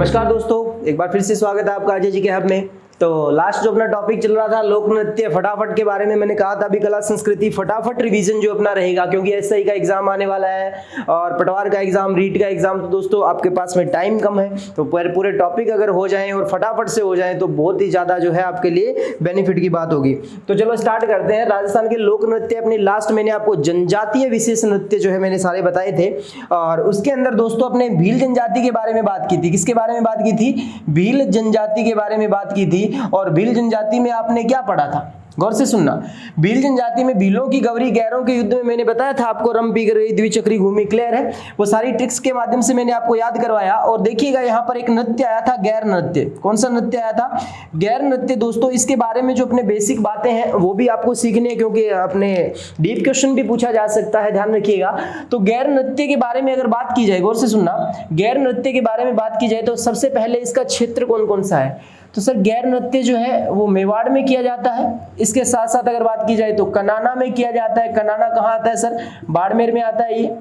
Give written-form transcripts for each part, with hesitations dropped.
नमस्कार दोस्तों, एक बार फिर से स्वागत है आपका अजय जी के हब में। तो लास्ट जो अपना टॉपिक चल रहा था लोक नृत्य फटाफट के बारे में, मैंने कहा था अभी कला संस्कृति फटाफट रिवीजन जो अपना रहेगा, क्योंकि एसआई का एग्जाम आने वाला है और पटवार का एग्जाम, रीट का एग्जाम। तो दोस्तों आपके पास में टाइम कम है, तो पूरे टॉपिक अगर हो जाएं और फटाफट से हो जाएं तो बहुत ही ज्यादा जो है आपके लिए बेनिफिट की बात होगी। तो चलो स्टार्ट करते हैं। राजस्थान के लोक नृत्य अपनी लास्ट मैंने आपको जनजातीय विशेष नृत्य जो है मैंने सारे बताए थे, और उसके अंदर दोस्तों अपने भील जनजाति के बारे में बात की थी। किसके बारे में बात की थी? भील जनजाति के बारे में बात की थी। और भील जनजाति में आपने क्या पढ़ा था, गौर से सुनना। भील जनजाति में भीलों की गौरी गैरों के युद्ध में मैंने बताया था आपको, रम पी गई द्विचक्री घूमी, क्लियर है। वो सारी ट्रिक्स के माध्यम से मैंने आपको याद करवाया। और देखिएगा यहाँ पर एक नृत्य आया था, गैर नृत्य। कौन सा नृत्य आया था? गैर नृत्य। दोस्तों इसके बारे में जो अपने बेसिक बातें हैं वो भी आपको सीखने हैं, क्योंकि अपने डीप क्वेश्चन भी पूछा जा सकता है, ध्यान रखिएगा। तो गैर नृत्य के बारे में अगर बात की जाए, गौर से सुनना, गैर नृत्य के बारे में बात की जाए तो सबसे पहले इसका क्षेत्र कौन कौन सा है? तो सर गैर नृत्य जो है वो मेवाड़ में किया जाता है। इसके साथ साथ अगर बात की जाए तो कनाना में किया जाता है। कनाना कहाँ आता है सर? बाड़मेर में आता है ये,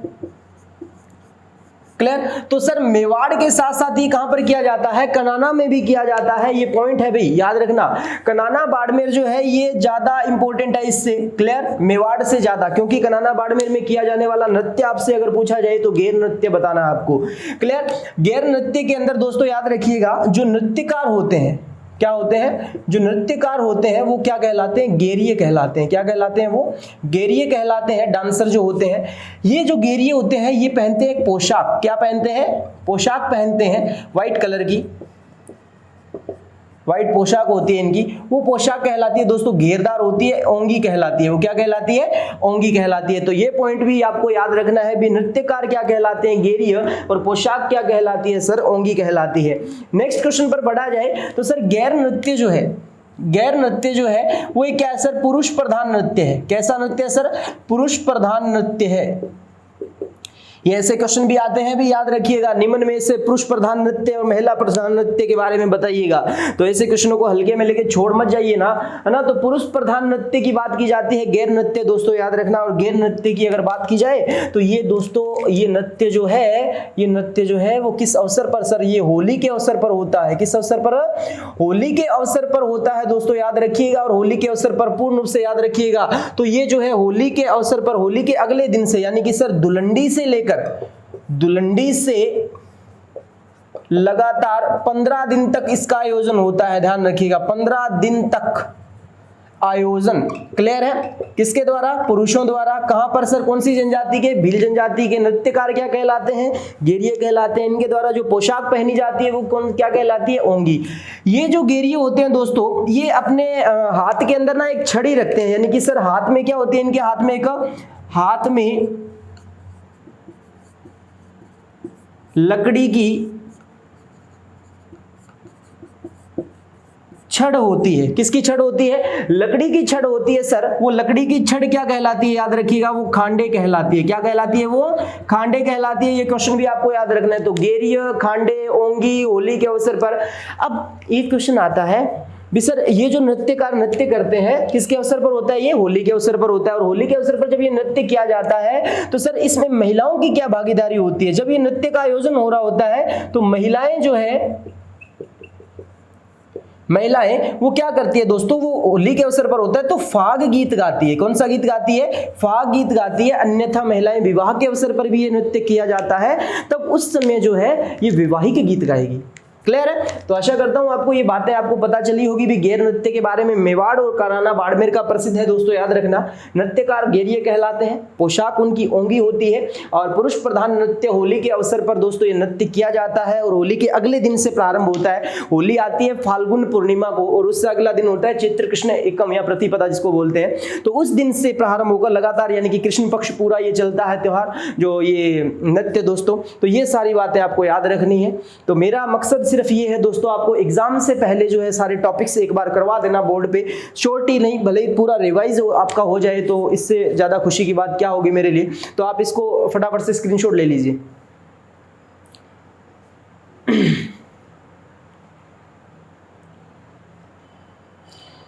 क्लियर। तो सर मेवाड़ के साथ साथ ये कहां पर किया जाता है? कनाना में भी किया जाता है। ये पॉइंट है भाई, याद रखना। कनाना बाड़मेर जो है ये ज्यादा इंपॉर्टेंट है इससे, क्लियर, मेवाड़ से ज्यादा, क्योंकि कनाना बाड़मेर में किया जाने वाला नृत्य आपसे अगर पूछा जाए तो गैर नृत्य बताना आपको, क्लियर। गैर नृत्य के अंदर दोस्तों याद रखिएगा जो नृत्यकार होते हैं, क्या होते हैं? जो नृत्यकार होते हैं वो क्या कहलाते हैं? गेरिये कहलाते हैं। क्या कहलाते हैं वो? गेरिये कहलाते हैं। डांसर जो होते हैं, ये जो गेरिये होते हैं ये पहनते हैं एक पोशाक। क्या पहनते हैं? पोशाक पहनते हैं व्हाइट कलर की, व्हाइट पोशाक होती है इनकी। वो पोशाक कहलाती है दोस्तों घेरदार होती है, ओंगी कहलाती है। वो क्या कहलाती है? ओंगी कहलाती है। तो ये पॉइंट भी आपको याद रखना है भी, नृत्यकार क्या कहलाते हैं? गेरिय, और पोशाक क्या कहलाती है सर? ओंगी कहलाती है। नेक्स्ट क्वेश्चन पर बढ़ा जाए तो सर गैर नृत्य जो है, गैर नृत्य जो है वो क्या है सर? पुरुष प्रधान नृत्य है। कैसा नृत्य है सर? पुरुष प्रधान नृत्य है। ये ऐसे क्वेश्चन भी आते हैं भी, याद रखिएगा। निम्न में से पुरुष प्रधान नृत्य और महिला प्रधान नृत्य के बारे में बताइएगा। तो ऐसे क्वेश्चनों को हल्के में लेके छोड़ मत जाइए ना, है ना। तो पुरुष प्रधान नृत्य की बात की जाती है, गैर नृत्य दोस्तों याद रखना। और गैर नृत्य की अगर बात की जाए तो ये दोस्तों ये नृत्य जो है, ये नृत्य जो है वो किस अवसर पर सर? ये होली के अवसर पर होता है। किस अवसर पर? होली के अवसर पर होता है दोस्तों, याद रखिएगा। और होली के अवसर पर पूर्ण रूप से याद रखिएगा। तो ये जो है होली के अवसर पर, होली के अगले दिन से, यानी कि सर धुलंडी से लेकर, धुलंडी से लगातार 15 दिन तक इसका आयोजन होता है। ध्यान रखिएगा, 15 दिन तक आयोजन, क्लियर है। किसके द्वारा? पुरुषों द्वारा। कहां पर सर? कौन सी जनजाति के? भील जनजाति के। नृत्यकार क्या कहलाते हैं? गेरिये कहलाते हैं। इनके द्वारा जो पोशाक पहनी जाती है वो कौन क्या कहलाती है? ओंगी। ये जो गेरिये होते हैं दोस्तों, ये अपने हाथ के अंदर ना एक छड़ी रखते हैं, यानी कि सर हाथ में क्या होती है इनके? हाथ में एक, हाथ में लकड़ी की छड़ होती है। किसकी छड़ होती है? लकड़ी की छड़ होती है सर। वो लकड़ी की छड़ क्या कहलाती है? याद रखिएगा, वो खांडे कहलाती है। क्या कहलाती है? वो खांडे कहलाती है। ये क्वेश्चन भी आपको याद रखना है। तो गेरिय, खांडे, ओंगी, होली के अवसर पर। अब एक क्वेश्चन आता है भी सर ये जो नृत्यकार नृत्य करते हैं किसके अवसर पर होता है? ये होली के अवसर पर होता है। और होली के अवसर पर जब ये नृत्य किया जाता है तो सर इसमें महिलाओं की क्या भागीदारी होती है? जब ये नृत्य का आयोजन हो रहा होता है तो महिलाएं जो है, महिलाएं वो क्या करती है दोस्तों? वो होली के अवसर पर होता है तो फाग गीत गाती है। कौन सा गीत गाती है? फाग गीत गाती है। अन्यथा महिलाएं विवाह के अवसर पर भी ये नृत्य किया जाता है, तब उस समय जो है ये विवाहिक गीत गाएगी। क्लियर है। तो आशा करता हूं आपको ये बातें आपको पता चली होगी भी गैर नृत्य के बारे में। मेवाड़ और कनाना बाड़मेर का प्रसिद्ध है दोस्तों, याद रखना। नृत्यकार गेरिये कहलाते हैं, पोशाक उनकी ओंगी होती है, और पुरुष प्रधान नृत्य होली के अवसर पर दोस्तों ये नृत्य किया जाता है। और होली के अगले दिन से प्रारंभ होता है। होली आती है फाल्गुन पूर्णिमा को, और उससे अगला दिन होता है चैत्र कृष्ण एकम या प्रतिपदा जिसको बोलते हैं। तो उस दिन से प्रारंभ होकर लगातार, यानी कि कृष्ण पक्ष पूरा ये चलता है त्योहार, जो ये नृत्य दोस्तों। तो ये सारी बातें आपको याद रखनी है। तो मेरा मकसद सिर्फ ये है दोस्तों, आपको एग्जाम से पहले जो है सारे टॉपिक्स एक बार करवा देना बोर्ड पे। शॉर्ट ही नहीं, भले ही पूरा रिवाइज आपका हो जाए तो इससे ज्यादा खुशी की बात क्या होगी मेरे लिए। तो आप इसको फटाफट से स्क्रीनशॉट ले लीजिए।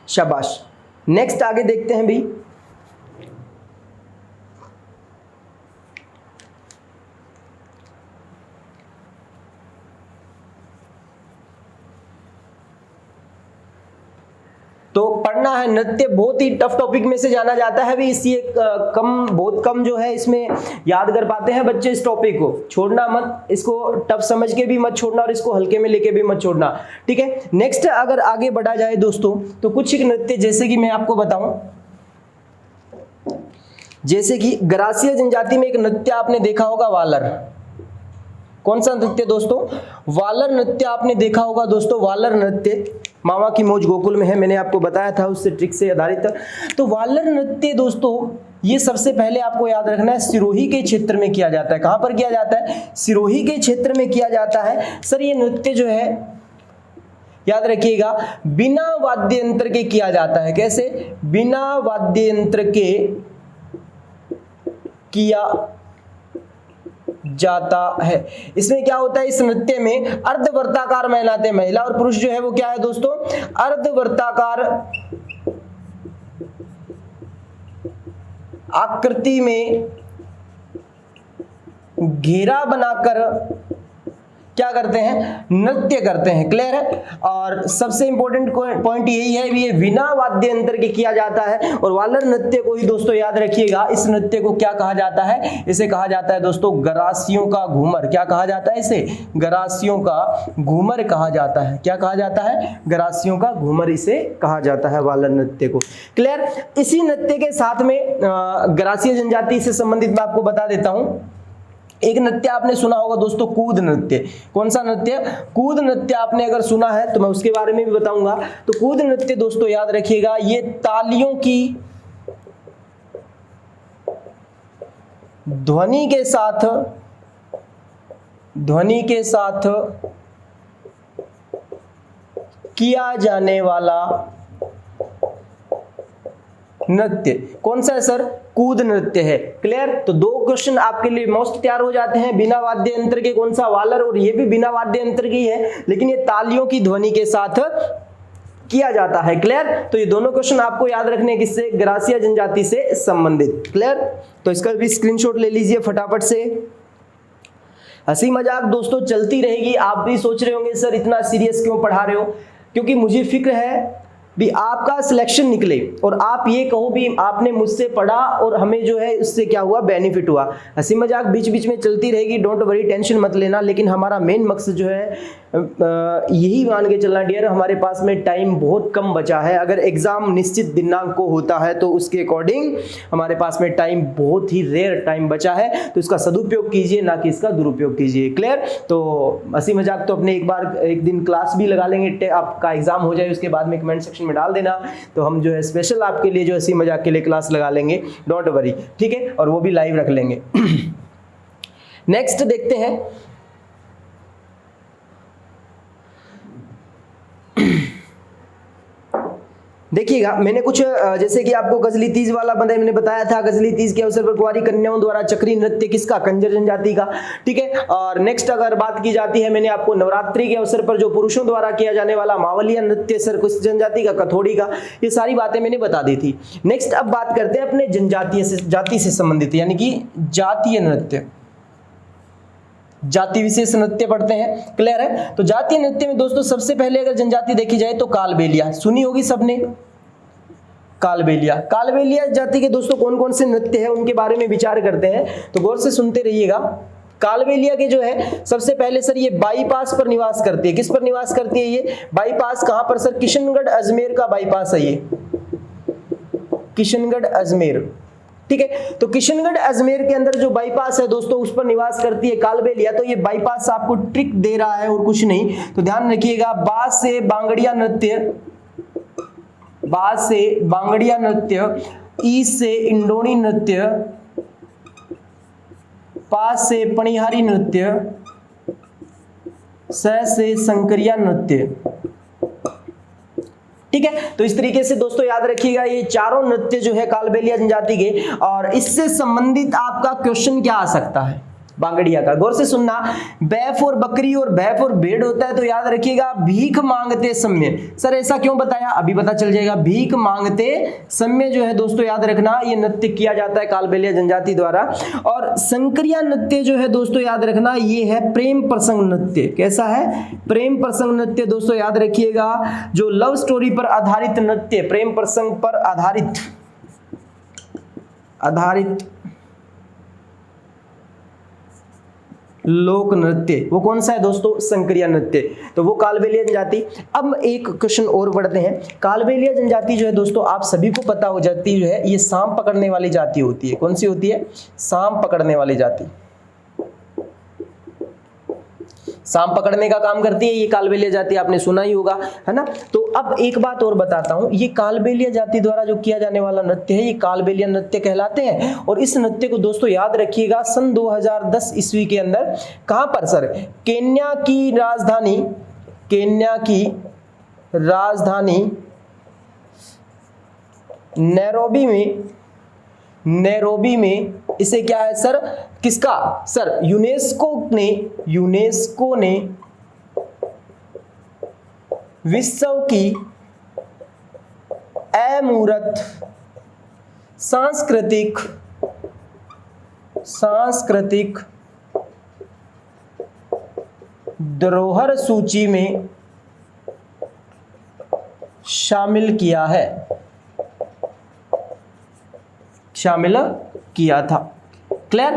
शाबाश। नेक्स्ट आगे देखते हैं भाई। तो पढ़ना है नृत्य, बहुत ही टफ टॉपिक में से जाना जाता है भी, इसलिए बहुत कम जो है इसमें याद कर पाते हैं बच्चे। इस टॉपिक को छोड़ना मत, इसको टफ समझ के भी मत छोड़ना और इसको हल्के में लेके भी मत छोड़ना, ठीक है। नेक्स्ट अगर आगे बढ़ा जाए दोस्तों, तो कुछ एक नृत्य जैसे कि मैं आपको बताऊं, जैसे कि गरासिया जनजाति में एक नृत्य आपने देखा होगा, वालर। कौन सा नृत्य दोस्तों? वालर नृत्य आपने देखा होगा दोस्तों। वालर नृत्य मामा की मौज गोकुल में है, मैंने आपको बताया था, उससे ट्रिक से आधारित। तो वालर नृत्य दोस्तों ये सबसे पहले आपको याद रखना है सिरोही के क्षेत्र में किया जाता है। कहां पर किया जाता है? सिरोही के क्षेत्र में किया जाता है। सर ये नृत्य जो है याद रखिएगा बिना वाद्य यंत्र के किया जाता है। कैसे? बिना वाद्य यंत्र के किया जाता है। इसमें क्या होता है? इस नृत्य में अर्धवर्ताकार महिलाएं, महिला और पुरुष जो है वो क्या है दोस्तों? अर्धवर्ताकार आकृति में घेरा बनाकर क्या करते हैं? नृत्य करते हैं। क्लियर है? और सबसे इंपॉर्टेंट पॉइंट यही है, ये बिना वाद्य यंत्र के किया जाता है। और वालर नृत्य को ही दोस्तों याद रखिएगा, इस नृत्य को क्या कहा जाता है? इसे कहा जाता है दोस्तों गरासियों का घूमर। क्या कहा जाता है इसे? गरासियों का घूमर कहा जाता है। क्या कहा जाता है? गरासियों का घूमर इसे कहा जाता है, वालर नृत्य को। क्लियर? इसी नृत्य के साथ में गरासिया जनजाति से संबंधित मैं आपको बता देता हूं, एक नृत्य आपने सुना होगा दोस्तों, कूद नृत्य। कौन सा नृत्य? कूद नृत्य आपने अगर सुना है तो मैं उसके बारे में भी बताऊंगा। तो कूद नृत्य दोस्तों याद रखिएगा, ये तालियों की ध्वनि के साथ किया जाने वाला नृत्य। कौन सा है सर? कूद नृत्य है। क्लियर? तो दो क्वेश्चन आपके लिए मोस्ट तैयार हो जाते हैं। बिना वाद्य यंत्र के कौन सा? वालर। और ये भी बिना वाद्य यंत्र की है, लेकिन ये तालियों की ध्वनि के साथ किया जाता है। क्लियर? तो ये दोनों क्वेश्चन आपको याद रखने किससे? गरासिया जनजाति से संबंधित। क्लियर? तो इसका भी स्क्रीनशॉट ले लीजिए फटाफट से। हंसी मजाक दोस्तों चलती रहेगी। आप भी सोच रहे होंगे सर इतना सीरियस क्यों पढ़ा रहे हो? क्योंकि मुझे फिक्र है भी आपका सिलेक्शन निकले और आप ये कहो भी आपने मुझसे पढ़ा और हमें जो है उससे क्या हुआ? बेनिफिट हुआ। हंसी मजाक बीच बीच में चलती रहेगी, डोंट वरी, टेंशन मत लेना। लेकिन हमारा मेन मकसद जो है यही मान के चलना डियर, हमारे पास में टाइम बहुत कम बचा है। अगर एग्जाम निश्चित दिनांक को होता है तो उसके अकॉर्डिंग हमारे पास में टाइम बहुत ही रेयर टाइम बचा है, तो इसका सदुपयोग कीजिए, ना कि इसका दुरुपयोग कीजिए। क्लियर? तो हंसी मजाक तो अपने एक दिन क्लास भी लगा लेंगे, आपका एग्जाम हो जाए उसके बाद में कमेंट सेक्शन में डाल देना, तो हम जो है स्पेशल आपके लिए जो हंसी मजाक के लिए क्लास लगा लेंगे, डोंट वरी, ठीक है? और वो भी लाइव रख लेंगे। नेक्स्ट देखते हैं, देखिएगा मैंने कुछ जैसे कि आपको गजली तीज वाला मैंने बताया था, गजली तीज के अवसर पर कुंवारी कन्याओं द्वारा चक्री नृत्य किसका? कंजर जनजाति का, ठीक है। और नेक्स्ट अगर बात की जाती है, मैंने आपको नवरात्रि के अवसर पर जो पुरुषों द्वारा किया जाने वाला मावलिया नृत्य सर किस जनजाति का? कथोड़ी का। ये सारी बातें मैंने बता दी थी। नेक्स्ट अब बात करते हैं अपने जनजातीय से, जाति से संबंधित, यानी कि जातीय नृत्य, जाति विशेष नृत्य पढ़ते हैं। क्लियर है? तो जातीय नृत्य में दोस्तों सबसे पहले अगर जनजाति देखी जाए तो कालबेलिया सुनी होगी सबने। कालबेलिया, कालबेलिया जाति के दोस्तों कौन कौन से नृत्य है उनके बारे में विचार करते हैं, तो गौर से सुनते रहिएगा। कालबेलिया के जो है सबसे पहले सर ये बाईपास पर निवास करती है। किस पर निवास करती है ये? बाईपास। कहां पर सर? किशनगढ़ अजमेर का बाईपास है ये, किशनगढ़ अजमेर, ठीक है। तो किशनगढ़ अजमेर के अंदर जो बाईपास है दोस्तों उस पर निवास करती है कालबेलिया। तो ये बाईपास आपको ट्रिक दे रहा है और कुछ नहीं, तो ध्यान रखिएगा। बाज से बांगड़िया नृत्य, बाज से बांगड़िया नृत्य, ई से इंडोनी नृत्य, पा से पनिहारी नृत्य, स से संकरिया नृत्य, ठीक है। तो इस तरीके से दोस्तों याद रखिएगा ये चारों नृत्य जो है कालबेलिया जनजाति के। और इससे संबंधित आपका क्वेश्चन क्या आ सकता है? बांगड़िया का। गौर से सुनना, बैफ और बकरी और बैफ और भेड़ होता है तो याद रखिएगा भीख मांगते समय। सर ऐसा क्यों बताया, अभी पता चल जाएगा। भीख मांगते समय जो है दोस्तों याद रखना ये नृत्य किया जाता है कालबेलिया जनजाति द्वारा। और संक्रिया नृत्य जो है दोस्तों याद रखना ये है प्रेम प्रसंग नृत्य। कैसा है, प्रेम प्रसंग नृत्य दोस्तों याद रखिएगा, जो लव स्टोरी पर आधारित नृत्य, प्रेम प्रसंग पर आधारित लोक नृत्य, वो कौन सा है दोस्तों, संक्रिया नृत्य। तो वो कालबेलिया जनजाति। अब एक क्वेश्चन और बढ़ते हैं। कालबेलिया जनजाति जो है दोस्तों आप सभी को पता हो जाती जो है, ये सांप पकड़ने वाली जाति होती है। कौन सी होती है, सांप पकड़ने वाली जाति। सांप पकड़ने का काम करती है ये कालबेलिया जाति, आपने सुना ही होगा, है ना। तो अब एक बात और बताता हूं, ये कालबेलिया जाति द्वारा जो किया जाने वाला नृत्य है ये कालबेलिया नृत्य कहलाते हैं। और इस नृत्य को दोस्तों याद रखिएगा सन 2010 ईस्वी के अंदर कहां पर सर, केन्या की राजधानी नैरोबी में इसे क्या है सर, किसका सर, यूनेस्को ने विश्व की अमूर्त सांस्कृतिक धरोहर सूची में शामिल किया था। क्लियर,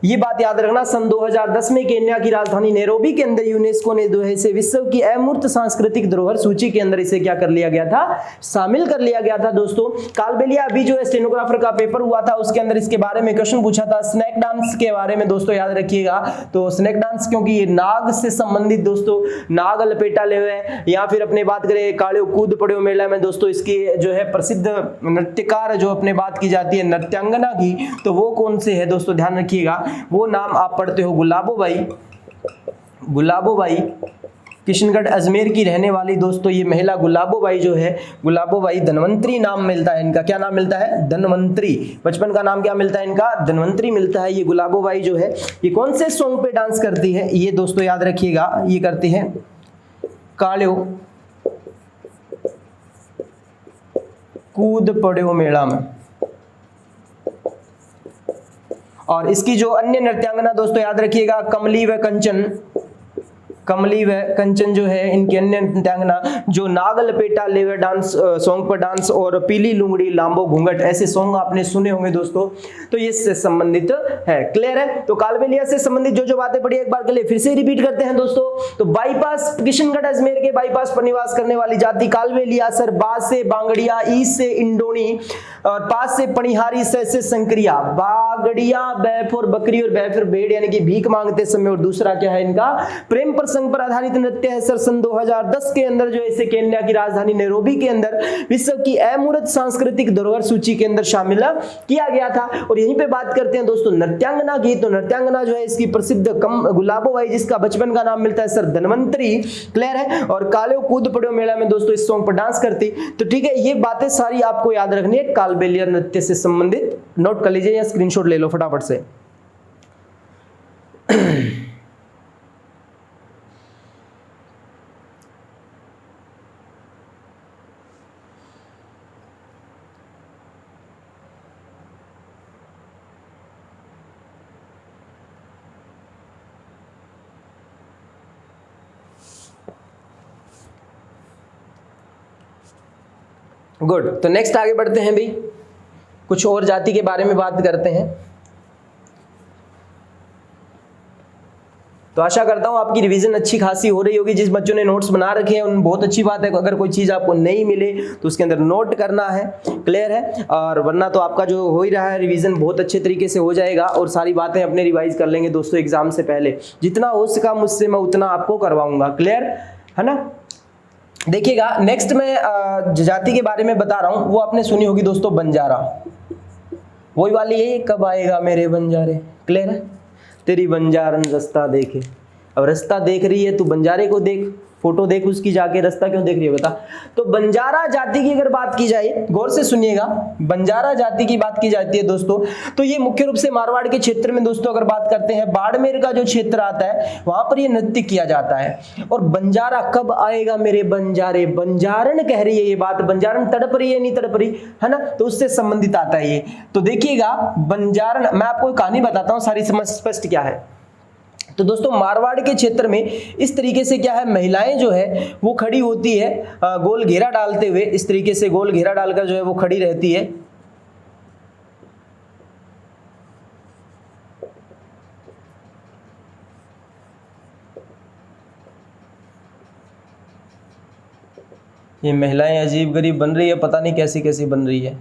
ये बात याद रखना। सन 2010 में केन्या की राजधानी नैरोबी के अंदर यूनेस्को ने जो है इसे विश्व की अमूर्त सांस्कृतिक धरोहर सूची के अंदर इसे क्या कर लिया गया था, शामिल कर लिया गया था। दोस्तों कालबेलिया अभी जो है स्टेनोग्राफर का पेपर हुआ था उसके अंदर इसके बारे में क्वेश्चन पूछा था, स्नैक डांस के बारे में दोस्तों याद रखिएगा। तो स्नैक डांस क्योंकि ये नाग से संबंधित दोस्तों, नाग लपेटा ले हुए, या फिर अपने बात करें काले कूद पड़े मेला में दोस्तों इसकी जो है प्रसिद्ध नृत्यकार जो अपने बात की जाती है नृत्यांगना की, तो वो कौन से है दोस्तों ध्यान रखिएगा, वो नाम आप पढ़ते हो गुलाबोबाई किशनगढ़ अजमेर की रहने वाली दोस्तों ये महिला गुलाबोबाई जो है, गुलाबोबाई धनवंतरी नाम मिलता है इनका। क्या नाम मिलता है, धनवंतरी। बचपन का नाम क्या मिलता है इनका, धनवंतरी मिलता है। ये गुलाबोबाई जो है ये कौन से सॉन्ग पे डांस करती है, ये दोस्तों याद रखिएगा ये करती है काल्यो कूद पड़ो मेला में। और इसकी जो अन्य नृत्यांगना दोस्तों याद रखिएगा कमली व कंचन जो है इनकी अन्य नृत्यांगना, जो नाग लपेटा लेवे डांस सॉन्ग पर डांस और पीली लुंगड़ी लांबो घूंघट ऐसे सॉन्ग आपने सुने होंगे दोस्तों, तो ये इससे संबंधित है। क्लियर है। तो कालबेलिया से संबंधित जो बातें पढ़ी एक बार के लिए फिर से रिपीट करते हैं दोस्तों। तो बाईपास किशनगढ़ अजमेर के बाईपास पर निवास करने वाली जाति कालबेलिया, सर बा से बांगड़िया, ई से इंडोनी और पास से पणिहारी, से संक्रिया। बागड़िया बैफ और बकरी और बैफ और भेड़ यानी कि भीख मांगते समय, और दूसरा क्या है इनका प्रेम प्रसंग पर आधारित नृत्य है। सर सन 2010 के अंदर जो इसे केन्या की राजधानी नैरोबी के अंदर विश्व की अमूर्त सांस्कृतिक धरोहर सूची के अंदर शामिल किया गया था। और यहीं पे बात करते हैं दोस्तों नृत्यांगना की। तो नृत्यांगना जो है इसकी प्रसिद्ध गुलाबोबाई, जिसका बचपन का नाम मिलता है सर धनवंतरी। क्लियर है। और काले कूद पड़ो मेला में दोस्तों इस सॉन्ग पर डांस करती। तो ठीक है, ये बातें सारी आपको याद रखनी है कालबेलिया नृत्य से संबंधित। नोट कर लीजिए या स्क्रीनशॉट ले लो फटाफट से। गुड। तो नेक्स्ट आगे बढ़ते हैं भाई, कुछ और जाति के बारे में बात करते हैं। तो आशा करता हूं आपकी रिवीजन अच्छी खासी हो रही होगी। जिस बच्चों ने नोट्स बना रखे हैं उन बहुत अच्छी बात है, अगर कोई चीज़ आपको नहीं मिले तो उसके अंदर नोट करना है। क्लियर है। और वरना तो आपका जो हो ही रहा है रिवीजन बहुत अच्छे तरीके से हो जाएगा और सारी बातें अपने रिवाइज कर लेंगे दोस्तों एग्जाम से पहले। जितना हो सका मुझसे मैं उतना आपको करवाऊंगा। क्लियर है ना। देखिएगा नेक्स्ट में जाति के बारे में बता रहा हूं, वो आपने सुनी होगी दोस्तों बंजारा। वही वाली है, कब आएगा मेरे बंजारे। क्लियर है। तेरी बंजारन रास्ता देखे, अब रास्ता देख रही है तू बंजारे को देख, फोटो देख उसकी जाके, रास्ता क्यों देख रही है बता। तो बंजारा जाति की अगर बात की जाए, गौर से सुनिएगा, बंजारा जाति की बात की जाती है दोस्तों, तो ये मुख्य रूप से मारवाड़ के क्षेत्र में दोस्तों अगर बात करते हैं, बाड़मेर का जो क्षेत्र आता है वहां पर ये नृत्य किया जाता है। और बंजारा कब आएगा मेरे बंजारे, बंजारण कह रही है ये बात, बंजारण तड़प रही है नहीं तड़प रही है ना, तो उससे संबंधित आता है ये। तो देखिएगा बंजारण, मैं आपको एक कहानी बताता हूं, सारी समझ स्पष्ट क्या है। तो दोस्तों मारवाड़ के क्षेत्र में इस तरीके से क्या है, महिलाएं जो है वो खड़ी होती है गोल घेरा डालते हुए, इस तरीके से गोल घेरा डालकर जो है वो खड़ी रहती है। ये महिलाएं अजीब गरीब बन रही है, पता नहीं कैसी कैसी बन रही है,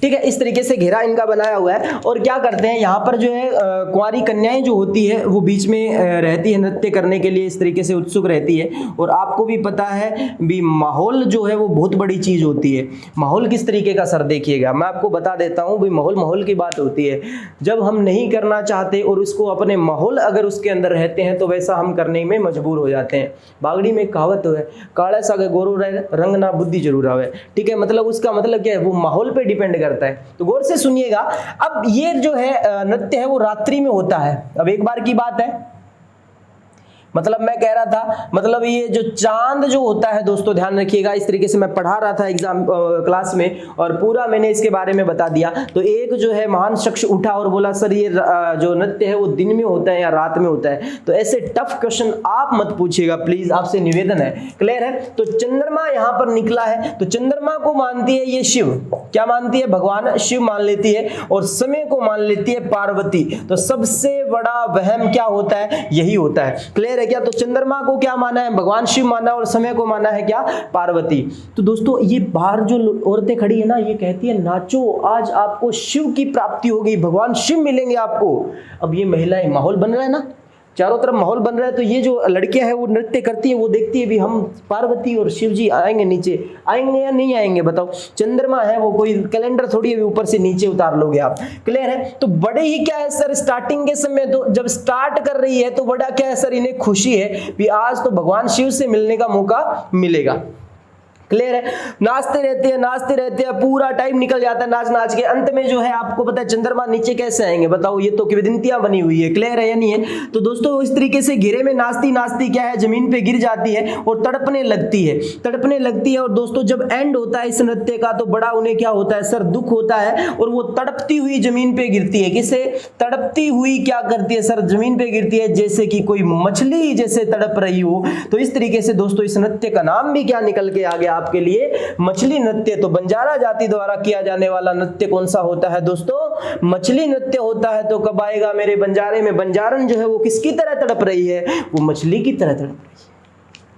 ठीक है। इस तरीके से घेरा इनका बनाया हुआ है। और क्या करते हैं यहाँ पर जो है कुंवारी कन्याएं जो होती है वो बीच में रहती है, नृत्य करने के लिए इस तरीके से उत्सुक रहती है। और आपको भी पता है भी माहौल जो है वो बहुत बड़ी चीज होती है। माहौल किस तरीके का सर देखिएगा, मैं आपको बता देता हूँ भी माहौल की बात होती है। जब हम नहीं करना चाहते और उसको अपने माहौल अगर उसके अंदर रहते हैं तो वैसा हम करने में मजबूर हो जाते हैं। बागड़ी में कहावत है, काला सा गोरो रंग ना बुद्धि जरूर आवे, ठीक है। मतलब उसका मतलब क्या है, वो माहौल पे डिपेंड करता है। तो गौर से सुनिएगा। अब ये जो है नृत्य है वो रात्रि में होता है। अब एक बार की बात है, मतलब मैं कह रहा था, मतलब ये जो चांद जो होता है दोस्तों ध्यान रखिएगा, इस तरीके से मैं पढ़ा रहा था एग्जाम क्लास में और पूरा मैंने इसके बारे में बता दिया। तो एक जो है महान शख्स उठा और बोला सर ये जो नृत्य है वो दिन में होता है या रात में होता है। तो ऐसे टफ क्वेश्चन आप मत पूछिएगा प्लीज, आपसे निवेदन है। क्लियर है। तो चंद्रमा यहाँ पर निकला है, तो चंद्रमा को मानती है ये शिव, क्या मानती है, भगवान शिव मान लेती है, और समय को मान लेती है पार्वती। तो सबसे बड़ा वहम क्या होता है, यही होता है। क्लियर क्या। तो चंद्रमा को क्या माना है, भगवान शिव माना, और समय को माना है क्या, पार्वती। तो दोस्तों ये बाहर जो औरतें खड़ी है ना, ये कहती है नाचो आज आपको शिव की प्राप्ति होगी, भगवान शिव मिलेंगे आपको। अब ये महिलाएं, माहौल बन रहा है ना, चारों तरफ माहौल बन रहा है। तो ये जो लड़कियां हैं वो नृत्य करती है, वो देखती है भी हम पार्वती और शिव जी आएंगे, नीचे आएंगे या नहीं आएंगे बताओ। चंद्रमा है वो कोई कैलेंडर थोड़ी है ऊपर से नीचे उतार लोगे आप। क्लियर है। तो बड़े ही क्या है सर, स्टार्टिंग के समय तो जब स्टार्ट कर रही है तो बड़ा क्या है सर, इन्हें खुशी है भी आज तो भगवान शिव से मिलने का मौका मिलेगा। क्लियर है। नाचते रहते हैं, पूरा टाइम निकल जाता है नाच नाच के। अंत में जो है आपको पता है चंद्रमा नीचे कैसे आएंगे बताओ, ये तो किंवदंतियां बनी हुई है। क्लियर है या नहीं है। तो दोस्तों इस तरीके से घेरे में नाचती नाचती क्या है, जमीन पे गिर जाती है और तड़पने लगती है। और दोस्तों जब एंड होता है इस नृत्य का तो बड़ा उन्हें क्या होता है सर, दुख होता है। और वो तड़पती हुई जमीन पे गिरती है। किसे तड़पती हुई क्या करती है सर, जमीन पे गिरती है, जैसे कि कोई मछली जैसे तड़प रही हो। तो इस तरीके से दोस्तों इस नृत्य का नाम भी क्या निकल के आ गया आपके लिए, मछली नृत्य। तो बंजारा जाति द्वारा किया जाने वाला नृत्य कौन सा होता है दोस्तों, मछली नृत्य होता है। तो कब आएगा मेरे बंजारे में, बंजारन जो है वो किसकी तरह तड़प रही है, वो मछली की तरह तड़प रही है।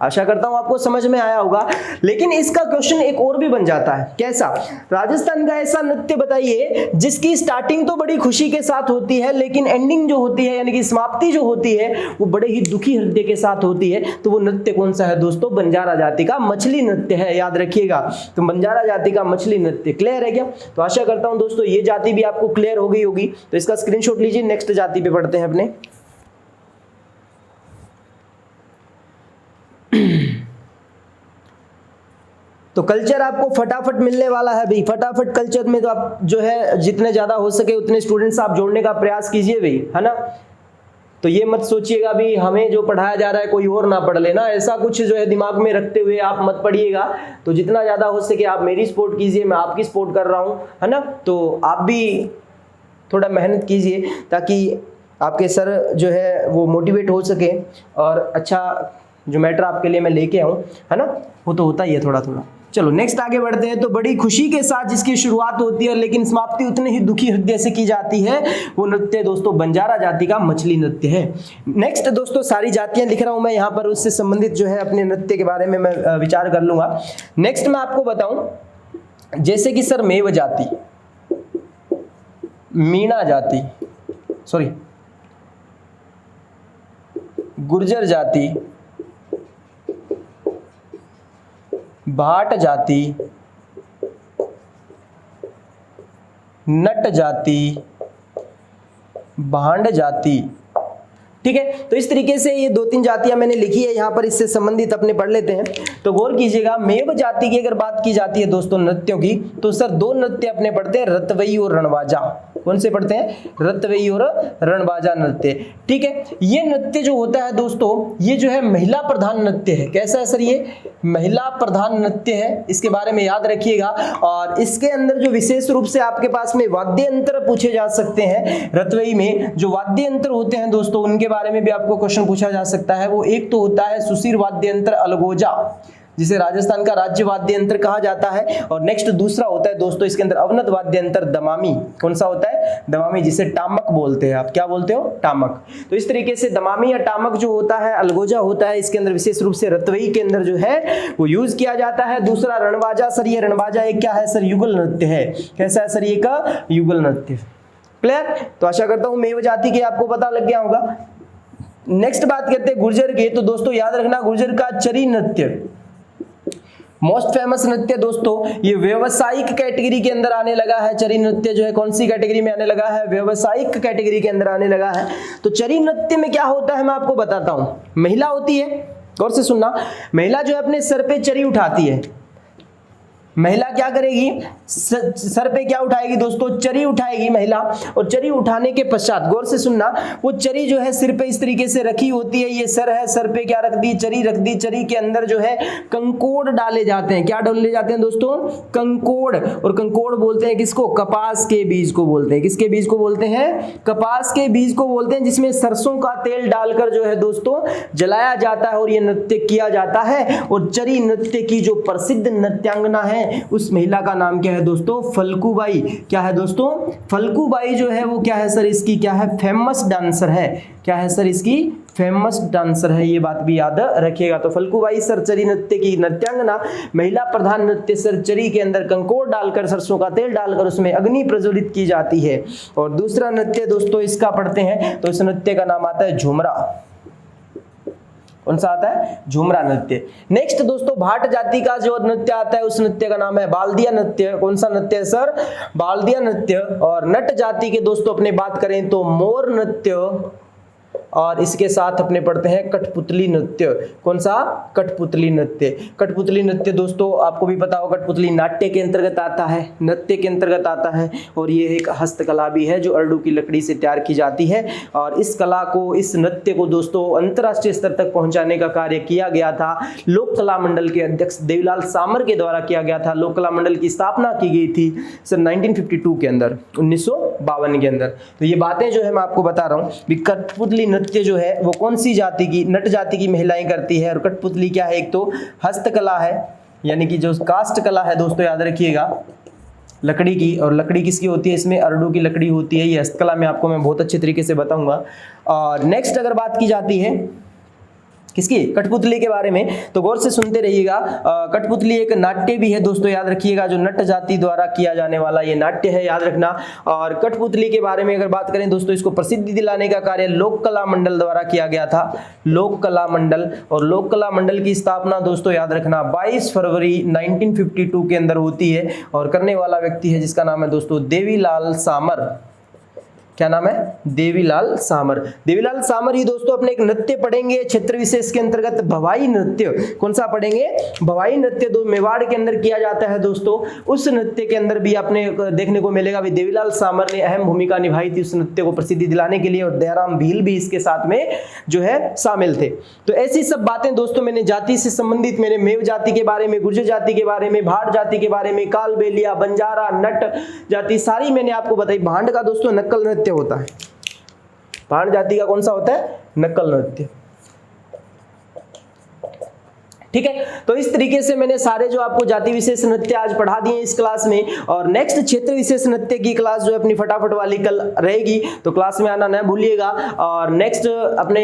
आशा करता हूं आपको समझ में आया होगा। लेकिन इसका क्वेश्चन एक और भी बन जाता है, कैसा, राजस्थान का ऐसा नृत्य बताइए जिसकी स्टार्टिंग तो बड़ी खुशी के साथ होती है लेकिन एंडिंग जो होती है यानी कि समाप्ति जो होती है वो बड़े ही दुखी हृदय के साथ होती है। तो वो नृत्य कौन सा है दोस्तों, बंजारा जाति का मछली नृत्य है, याद रखिएगा। तो बंजारा जाति का मछली नृत्य। क्लियर है क्या। तो आशा करता हूं दोस्तों ये जाति भी आपको क्लियर हो गई होगी। तो इसका स्क्रीनशॉट लीजिए, नेक्स्ट जाति पे पढ़ते हैं अपने। तो कल्चर आपको फटाफट मिलने वाला है भाई, फटाफट कल्चर में तो आप जो है जितने ज्यादा हो सके उतने स्टूडेंट्स आप जोड़ने का प्रयास कीजिए भाई, है ना। तो ये मत सोचिएगा भी हमें जो पढ़ाया जा रहा है कोई और ना पढ़ लेना, ऐसा कुछ जो है दिमाग में रखते हुए आप मत पढ़िएगा। तो जितना ज्यादा हो सके आप मेरी सपोर्ट कीजिए, मैं आपकी सपोर्ट कर रहा हूँ, है ना। तो आप भी थोड़ा मेहनत कीजिए ताकि आपके सर जो है वो मोटिवेट हो सके और अच्छा जो मैटर आपके लिए मैं लेके आऊँ, है ना। वो तो होता ही है थोड़ा थोड़ा। चलो नेक्स्ट आगे बढ़ते हैं। तो बड़ी खुशी के साथ जिसकी शुरुआत होती है लेकिन समाप्ति उतने ही दुखी हृदय से की जाती है, वो नृत्य दोस्तों बंजारा जाति का मछली नृत्य है। नेक्स्ट दोस्तों सारी जातियां लिख रहा हूं मैं यहाँ पर, उससे संबंधित जो है अपने नृत्य के बारे में मैं विचार कर लूंगा। नेक्स्ट मैं आपको बताऊं जैसे कि सर मेव जाति, मीणा जाति, सॉरी गुर्जर जाति, भाट जाति, नट जाति, भांड जाति, ठीक है। तो इस तरीके से ये 2-3 जातियां मैंने लिखी है यहाँ पर, इससे संबंधित अपने पढ़ लेते हैं। तो गौर कीजिएगा, मेव जाति की अगर बात की जाती है दोस्तों नृत्यों की, तो सर 2 नृत्य अपने पढ़ते हैं, रतवई और रणबाजा। कौन से पढ़ते हैं? रतवई और रणबाजा नृत्य। ठीक है, ये नृत्य जो होता है दोस्तों, ये जो है महिला प्रधान नृत्य है। कैसा है सर? ये महिला प्रधान नृत्य है, इसके बारे में याद रखिएगा। और इसके अंदर जो विशेष रूप से आपके पास में वाद्य यंत्र पूछे जा सकते हैं, रतवई में जो वाद्य यंत्र होते हैं दोस्तों, उनके बारे में भी आपको क्वेश्चन पूछा जा सकता है। वो एक तो होता है सुशीर वाद्य यंत्र अलगोजा, जिसे राजस्थान का राज्य वाद्य यंत्र कहा जाता है। और नेक्स्ट दूसरा होता है दोस्तों इसके अंदर अवनत वाद्य यंत्र दमामी। कौन सा होता है? दमामी, जिसे टामक बोलते हैं। आप क्या बोलते हो? टामक। तो इस तरीके से दमामी या टामक जो होता है, अलगोजा होता है, इसके अंदर विशेष रूप से रतवई के अंदर जो है वो यूज किया जाता है। दूसरा रणबाजा सर, ये रणबाजा एक क्या है सर? युगल नृत्य है। कैसा है सर? ये का युगल नृत्य। क्लियर? तो आशा करता हूं मेव जाति के आपको पता लग गया होगा। नेक्स्ट बात करते हैं गुर्जर के। तो दोस्तों याद रखना, गुर्जर का चरी नृत्य मोस्ट फेमस नृत्य दोस्तों, ये व्यवसायिक कैटेगरी के अंदर आने लगा है। चरी नृत्य जो है कौन सी कैटेगरी में आने लगा है? व्यवसायिक कैटेगरी के अंदर आने लगा है। तो चरी नृत्य में क्या होता है मैं आपको बताता हूं। महिला होती है, गौर से सुनना, महिला जो है अपने सर पे चरी उठाती है। महिला क्या करेगी? सर पे क्या उठाएगी दोस्तों? चरी उठाएगी महिला। और चरी उठाने के पश्चात, गौर से सुनना, वो चरी जो है सिर पे इस तरीके से रखी होती है। ये सर है, सर पे क्या रख दी? चरी रख दी। चरी के अंदर जो है कंकोड़ डाले जाते हैं। क्या डाले जाते हैं दोस्तों? कंकोड़। और कंकोड़ बोलते हैं किसको? कपास के बीज को बोलते हैं। किसके बीज को बोलते हैं? कपास के बीज को बोलते हैं, जिसमें सरसों का तेल डालकर जो है दोस्तों जलाया जाता है और ये नृत्य किया जाता है। और चरी नृत्य की जो प्रसिद्ध नृत्यांगना है, उस महिला का नाम क्या है दोस्तों? फल्गुबाई। क्या है दोस्तों? फल्गुबाई जो है वो क्या है सर? इसकी क्या है? फेमस डांसर है। क्या है सर? इसकी फेमस डांसर है। ये बात भी याद रखिएगा। तो फल्गुबाई सर चरी नृत्य की नृत्यांगना, महिला प्रधान नृत्य सर चरी के अंदर कंकोड़ डालकर, सरसों का तेल डालकर उसमें अग्नि प्रज्वलित की जाती है। और दूसरा नृत्य दोस्तों इसका पढ़ते हैं, तो इस नृत्य का नाम आता है झुमरा। कौन सा आता है? झुमरा नृत्य। नेक्स्ट दोस्तों भाट जाति का जो नृत्य आता है, उस नृत्य का नाम है बाल्दिया नृत्य। कौन सा नृत्य है सर? बाल्दिया नृत्य। और नट जाति के दोस्तों अपने बात करें तो मोर नृत्य, और इसके साथ अपने पढ़ते हैं कठपुतली नृत्य। कौन सा? कठपुतली नृत्य। कठपुतली नृत्य दोस्तों आपको भी पता होगा, कठपुतली नाट्य के अंतर्गत आता है, नृत्य के अंतर्गत आता है। और ये एक हस्तकला भी है जो अरडू की लकड़ी से तैयार की जाती है। और इस कला को, इस नृत्य को दोस्तों अंतर्राष्ट्रीय स्तर तक पहुंचाने का कार्य किया गया था लोक कला मंडल के अध्यक्ष देवीलाल सामर के द्वारा किया गया था। लोक कला मंडल की स्थापना की गई थी सर 1952 के अंदर, 1952 के अंदर। तो ये बातें जो है मैं आपको बता रहा हूँ। कठपुतली नृत्य जो है वो कौन सी जाति की? नट जाति की महिलाएं करती है। और कठपुतली क्या है? एक तो हस्तकला है, यानी कि जो कास्ट कला है दोस्तों, याद रखिएगा, लकड़ी की। और लकड़ी किसकी होती है? इसमें अरडू की लकड़ी होती है। ये हस्तकला में आपको मैं बहुत अच्छे तरीके से बताऊंगा। और नेक्स्ट अगर बात की जाती है किसकी? कठपुतली के बारे में, तो गौर से सुनते रहिएगा। कठपुतली एक नाट्य भी है दोस्तों, याद रखिएगा, जो नट जाति द्वारा किया जाने वाला ये नाट्य है, याद रखना। और कठपुतली के बारे में अगर बात करें दोस्तों, इसको प्रसिद्धि दिलाने का कार्य लोक कला मंडल द्वारा किया गया था, लोक कला मंडल। और लोक कला मंडल की स्थापना दोस्तों याद रखना 22 फरवरी 1952 के अंदर होती है। और करने वाला व्यक्ति है जिसका नाम है दोस्तों देवीलाल सामर। क्या नाम है? देवीलाल सामर। देवीलाल सामर ही दोस्तों अपने एक नृत्य पढ़ेंगे क्षेत्र विशेष के अंतर्गत, भवाई नृत्य। कौन सा पढ़ेंगे? भवाई नृत्य। दो मेवाड़ के अंदर किया जाता है दोस्तों। उस नृत्य के अंदर भी आपने देखने को मिलेगा भी देवीलाल सामर ने अहम भूमिका निभाई थी उस नृत्य को प्रसिद्धि दिलाने के लिए। और दयाराम भील भी इसके साथ में जो है शामिल थे। तो ऐसी सब बातें दोस्तों मैंने जाति से संबंधित, मैंने मेव जाति के बारे में, गुर्जर जाति के बारे में, भाट जाति के बारे में, कालबेलिया, बंजारा, नट जाति, सारी मैंने आपको बताई। भांड का दोस्तों नक्कल नृत्य होता है। भांड जाति का कौन सा होता है? नक्कल नृत्य। ठीक है, तो इस तरीके से मैंने सारे जो आपको जाति विशेष नृत्य आज पढ़ा दिए इस क्लास में। और नेक्स्ट क्षेत्र विशेष नृत्य की क्लास जो है अपनी फटाफट वाली कल रहेगी, तो क्लास में आना न भूलिएगा। और नेक्स्ट अपने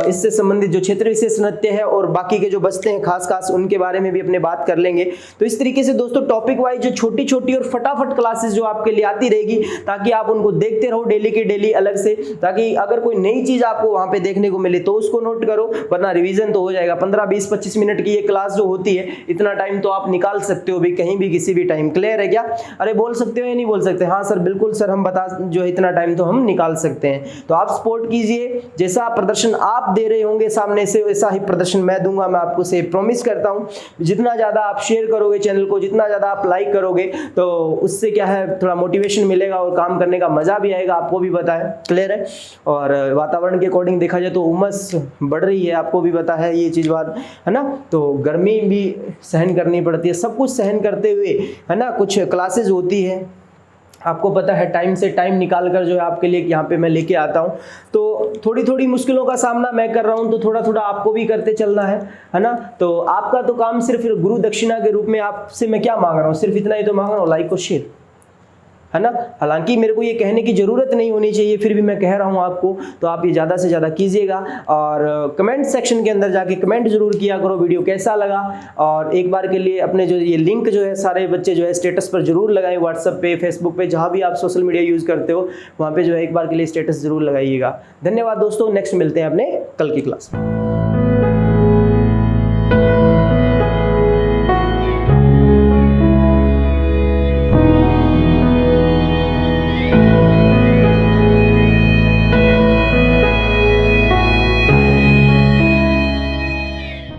इससे संबंधित जो क्षेत्र विशेष नृत्य है और बाकी के जो बचते हैं खास उनके बारे में भी अपने बात कर लेंगे। तो इस तरीके से दोस्तों टॉपिक वाइज जो छोटी छोटी और फटाफट क्लासेस जो आपके लिए आती रहेगी, ताकि आप उनको देखते रहो डेली के डेली अलग से, ताकि अगर कोई नई चीज आपको वहां पे देखने को मिले तो उसको नोट करो, वरना रिवीजन तो हो जाएगा। 15, 20, 25 मिनट की क्योंकि ये क्लास जो होती है इतना टाइम तो आप निकाल सकते हो भी कहीं भी किसी भी टाइम। क्लियर है क्या? अरे बोल सकते हो या नहीं बोल सकते? हाँ सर बिल्कुल सर, हम बता जो इतना टाइम तो हम निकाल सकते हैं। तो आप सपोर्ट कीजिए, जैसा प्रदर्शन आप दे रहे होंगे सामने से वैसा ही प्रदर्शन मैं दूंगा, मैं आपको से प्रॉमिस करता हूँ। जितना ज़्यादा आप शेयर करोगे चैनल को, जितना ज़्यादा आप लाइक करोगे तो उससे क्या है थोड़ा मोटिवेशन मिलेगा और काम करने का मजा भी आएगा, आपको भी पता है। क्लियर है? और वातावरण के अकॉर्डिंग देखा जाए तो उमस बढ़ रही है, आपको भी पता है ये चीज़ बात, है ना। तो गर्मी भी सहन करनी पड़ती है, सब कुछ सहन करते हुए, है ना, कुछ क्लासेज होती है, आपको पता है टाइम से टाइम निकाल कर जो है आपके लिए यहाँ पे मैं लेके आता हूँ। तो थोड़ी थोड़ी मुश्किलों का सामना मैं कर रहा हूँ, तो थोड़ा थोड़ा आपको भी करते चलना है ना। तो आपका तो काम सिर्फ गुरु दक्षिणा के रूप में आपसे मैं क्या मांग रहा हूँ, सिर्फ इतना ही तो मांग रहा हूँ, लाइक और शेयर, है ना। हालांकि मेरे को ये कहने की ज़रूरत नहीं होनी चाहिए, फिर भी मैं कह रहा हूँ आपको, तो आप ये ज़्यादा से ज़्यादा कीजिएगा। और कमेंट सेक्शन के अंदर जाके कमेंट जरूर किया करो वीडियो कैसा लगा। और एक बार के लिए अपने जो ये लिंक जो है सारे बच्चे जो है स्टेटस पर जरूर लगाएं, व्हाट्सएप पे, फेसबुक पे, जहाँ भी आप सोशल मीडिया यूज़ करते हो वहाँ पर जो है एक बार के लिए स्टेटस जरूर लगाइएगा। धन्यवाद दोस्तों, नेक्स्ट मिलते हैं अपने कल की क्लास में।